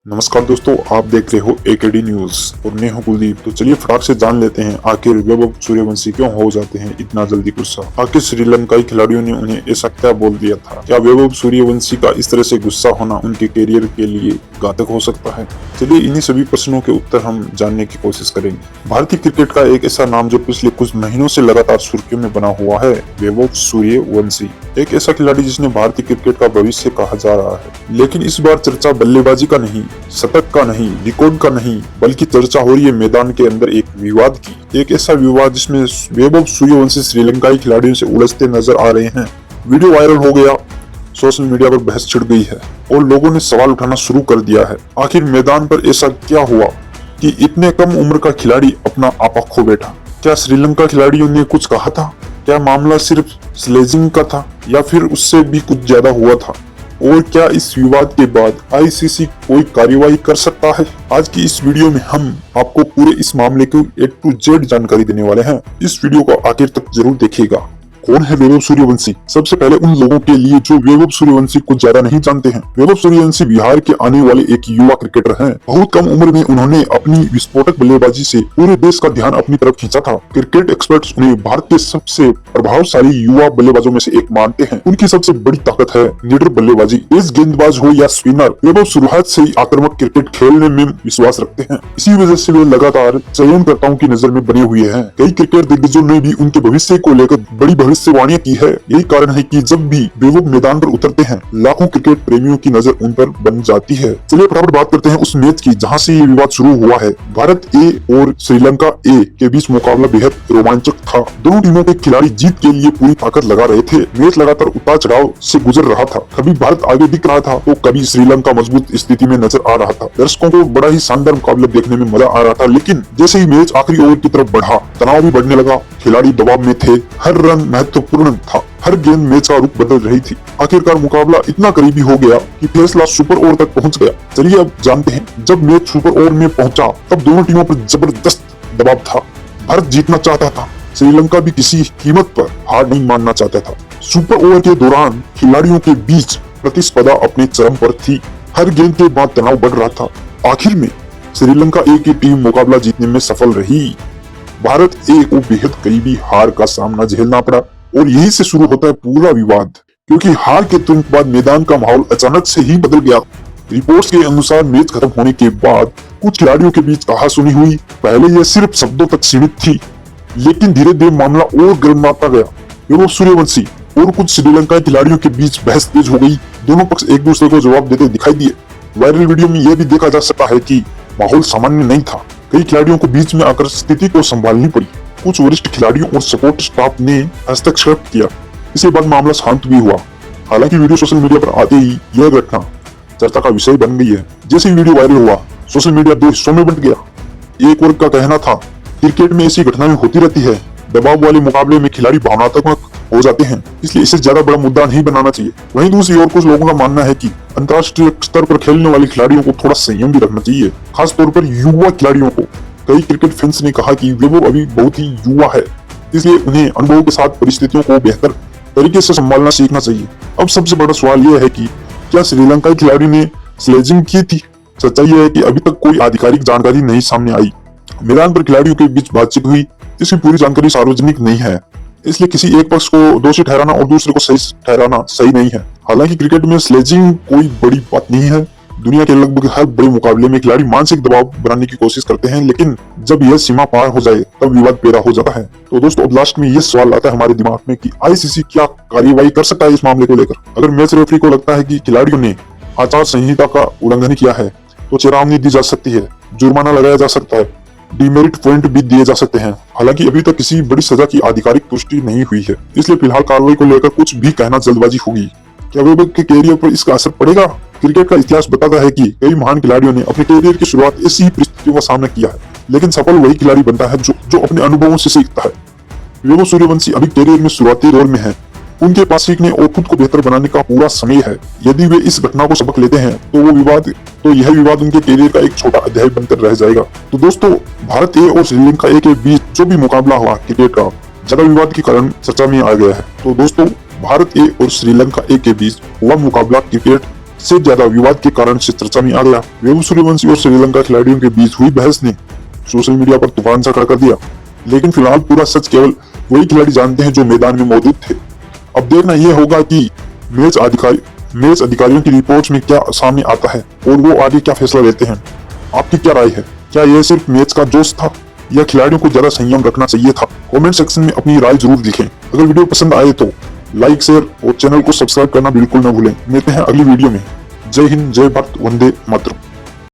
नमस्कार दोस्तों, आप देख रहे हो एकेडी न्यूज और मैं हूं कुलदीप। तो चलिए फटाक से जान लेते हैं आखिर वैभव सूर्यवंशी क्यों हो जाते हैं इतना जल्दी गुस्सा। आखिर श्रीलंकाई खिलाड़ियों ने उन्हें ऐसा क्या बोल दिया था? क्या वैभव सूर्यवंशी का इस तरह से गुस्सा होना उनके करियर के लिए घातक हो सकता है? चलिए इन्हीं सभी प्रश्नों के उत्तर हम जानने की कोशिश करेंगे। भारतीय क्रिकेट का एक ऐसा नाम जो पिछले कुछ महीनों से लगातार सुर्खियों में बना हुआ है, वैभव सूर्यवंशी। एक ऐसा खिलाड़ी जिसने भारतीय क्रिकेट का भविष्य कहा जा रहा है। लेकिन इस बार चर्चा बल्लेबाजी का नहीं, शतक का नहीं, रिकॉर्ड का नहीं, बल्कि चर्चा हो रही है मैदान के अंदर एक विवाद की। एक ऐसा विवाद जिसमें वैभव सूर्यवंशी श्रीलंकाई खिलाड़ियों से उलझते नजर आ रहे हैं। वीडियो वायरल हो गया, सोशल मीडिया पर बहस छिड़ गई है और लोगों ने सवाल उठाना शुरू कर दिया है। आखिर मैदान पर ऐसा क्या हुआ कि इतने कम उम्र का खिलाड़ी अपना आपा खो बैठा? क्या श्रीलंका खिलाड़ियों ने कुछ कहा था? क्या मामला सिर्फ स्लेजिंग का था या फिर उससे भी कुछ ज्यादा हुआ था? और क्या इस विवाद के बाद आईसीसी कोई कार्यवाही कर सकता है? आज की इस वीडियो में हम आपको पूरे इस मामले की A to Z जानकारी देने वाले हैं। इस वीडियो को आखिर तक जरूर देखिएगा। कौन है वैभव सूर्यवंशी? सबसे पहले उन लोगों के लिए जो वैभव सूर्यवंशी को ज्यादा नहीं जानते हैं, वैभव सूर्यवंशी बिहार के आने वाले एक युवा क्रिकेटर हैं। बहुत कम उम्र में उन्होंने अपनी विस्फोटक बल्लेबाजी से पूरे देश का ध्यान अपनी तरफ खींचा था। क्रिकेट एक्सपर्ट्स उन्हें भारत के सबसे प्रभावशाली युवा बल्लेबाजों में से एक मानते हैं। उनकी सबसे बड़ी ताकत है निडर बल्लेबाजी। तेज गेंदबाज हो या स्पिनर, वैभव शुरुआत से ही आक्रामक क्रिकेट खेलने में विश्वास रखते हैं। इसी वजह से वे लगातार चयनकर्ताओं की नजर में बने हुए हैं। कई क्रिकेट दिग्गजों ने भी उनके भविष्य को लेकर बड़ी भविष्यवाणियां की है। यही कारण है कि जब भी वैभव मैदान पर उतरते हैं, लाखों क्रिकेट प्रेमियों की नजर उन पर बन जाती है। चलिए फटाफट बात करते हैं उस मैच की जहां से ये विवाद शुरू हुआ है। भारत ए और श्रीलंका ए के बीच मुकाबला बेहद रोमांचक था। दोनों टीमों के खिलाड़ी जीत के लिए पूरी ताकत लगा रहे थे। मैच लगातार उतार चढ़ाव से गुजर रहा था। कभी भारत आगे दिख रहा था तो कभी श्रीलंका मजबूत स्थिति में नजर आ रहा था। दर्शकों को बड़ा ही शानदार मुकाबला देखने में मजा आ रहा था। लेकिन जैसे ही मैच आखिरी ओवर की तरफ बढ़ा, तनाव भी बढ़ने लगा। खिलाड़ी दबाव में थे, हर रन महत्वपूर्ण था, हर गेंद मैच का रुख बदल रही थी। आखिरकार मुकाबला इतना करीबी हो गया कि फैसला सुपर ओवर तक पहुंच गया। चलिए अब जानते हैं, जब मैच सुपर ओवर में पहुंचा तब दोनों टीमों पर जबरदस्त दबाव था। भारत जीतना चाहता था, श्रीलंका भी किसी कीमत पर हार नहीं मानना चाहता था। सुपर ओवर के दौरान खिलाड़ियों के बीच प्रतिस्पर्धा अपने चरम पर थी। हर गेंद के बाद तनाव बढ़ रहा था। आखिर में श्रीलंका ए की टीम मुकाबला जीतने में सफल रही। भारत ए को बेहद करीबी हार का सामना झेलना पड़ा और यही से शुरू होता है पूरा विवाद, क्योंकि हार के तुरंत बाद मैदान का माहौल अचानक से ही बदल गया। रिपोर्ट्स के अनुसार मैच खत्म होने के बाद कुछ खिलाड़ियों के बीच कहासुनी हुई। पहले यह सिर्फ शब्दों तक सीमित थी, लेकिन धीरे धीरे मामला और गर्माता गया। वैभव सूर्यवंशी और कुछ श्रीलंका खिलाड़ियों के बीच बहस तेज हो गई। दोनों पक्ष एक दूसरे को जवाब देते दिखाई दिए। वायरल वीडियो में यह भी देखा जा सकता है कि माहौल सामान्य नहीं था। कई खिलाड़ियों को बीच में आकर स्थिति को संभालनी पड़ी। कुछ वरिष्ठ खिलाड़ियों और सपोर्ट स्टाफ ने हस्तक्षेप किया। इसके बाद मामला शांत भी हुआ। हालांकि वीडियो सोशल मीडिया पर आते ही यह घटना चर्चा का विषय बन गई है। जैसे ही वीडियो वायरल हुआ, सोशल मीडिया दो हिस्सों में बंट गया। एक वर्ग का कहना था क्रिकेट में ऐसी घटनाएं होती रहती है, दबाव वाले मुकाबले में खिलाड़ी भावनात्मक हो जाते हैं, इसलिए इसे ज्यादा बड़ा मुद्दा नहीं बनाना चाहिए। वहीं दूसरी ओर कुछ लोगों का मानना है कि अंतर्राष्ट्रीय स्तर पर खेलने वाले खिलाड़ियों को थोड़ा संयम भी रखना चाहिए, खासतौर पर युवा खिलाड़ियों को। कई क्रिकेट फैंस ने कहा कि वैभव अभी बहुत ही युवा है, इसलिए उन्हें अनुभव के साथ परिस्थितियों को बेहतर तरीके से संभालना सीखना चाहिए। अब सबसे बड़ा सवाल यह है कि क्या श्रीलंकाई खिलाड़ी ने स्लेजिंग की थी? सच्चाई यह है कि अभी तक कोई आधिकारिक जानकारी नहीं सामने आई। मैदान पर खिलाड़ियों के बीच बातचीत हुई, इसकी पूरी जानकारी सार्वजनिक नहीं है, इसलिए किसी एक पक्ष को दोषी ठहराना और दूसरे को सही ठहराना सही नहीं है। हालांकि क्रिकेट में स्लेजिंग कोई बड़ी बात नहीं है। दुनिया के लगभग हर बड़े मुकाबले में खिलाड़ी मानसिक दबाव बनाने की कोशिश करते हैं, लेकिन जब यह सीमा पार हो जाए तब विवाद पैदा हो जाता है। तो दोस्तों अब लास्ट में यह सवाल आता है हमारे दिमाग में कि आईसीसी क्या कार्यवाही कर सकता है इस मामले को लेकर। अगर मैच रेफरी को लगता है कि खिलाड़ियों ने आचार संहिता का उल्लंघन किया है तो चेतावनी दी जा सकती है, जुर्माना लगाया जा सकता है, डिमेरिट पॉइंट भी दिए जा सकते हैं। हालांकि अभी तक किसी बड़ी सजा की आधिकारिक पुष्टि नहीं हुई है, इसलिए फिलहाल कार्रवाई को लेकर कुछ भी कहना जल्दबाजी होगी। क्या वैभव के कैरियर पर इसका असर पड़ेगा? क्रिकेट का इतिहास बताता है कि कई महान खिलाड़ियों ने अपने कैरियर की शुरुआत ऐसी ही परिस्थितियों का सामना किया है, लेकिन सफल वही खिलाड़ी बनता है जो अपने अनुभवों से सीखता है। वैभव सूर्यवंशी अभी कैरियर में शुरुआती दौर में है। उनके पास सीखने और खुद को बेहतर बनाने का पूरा समय है। यदि वे इस घटना को सबक लेते हैं तो यह विवाद उनके कैरियर का एक छोटा अध्याय बनकर रह जाएगा। तो दोस्तों, भारत ए और श्रीलंका ए के बीच जो भी मुकाबला हुआ क्रिकेट का, ज्यादा विवाद के कारण चर्चा में आ गया है। तो दोस्तों, भारत ए और श्रीलंका ए के बीच हुआ मुकाबला क्रिकेट से ज्यादा विवाद के कारण से चर्चा में आ गया। वैभव सूर्यवंशी और श्रीलंका खिलाड़ियों के बीच हुई बहस ने सोशल मीडिया पर तूफान सा खड़ा कर दिया, लेकिन फिलहाल पूरा सच केवल वही खिलाड़ी जानते हैं जो मैदान में मौजूद थे। अब देखना यह होगा कि मैच अधिकारियों की रिपोर्ट्स में क्या सामने आता है और वो आगे क्या फैसला लेते हैं। आपकी क्या राय है? क्या यह सिर्फ मैच का जोश था या खिलाड़ियों को ज्यादा संयम रखना चाहिए था? कमेंट सेक्शन में अपनी राय जरूर लिखें। अगर वीडियो पसंद आए तो लाइक, शेयर और चैनल को सब्सक्राइब करना बिल्कुल न भूलें। मिलते हैं अगली वीडियो में। जय हिंद, जय भारत, वंदे मातरम।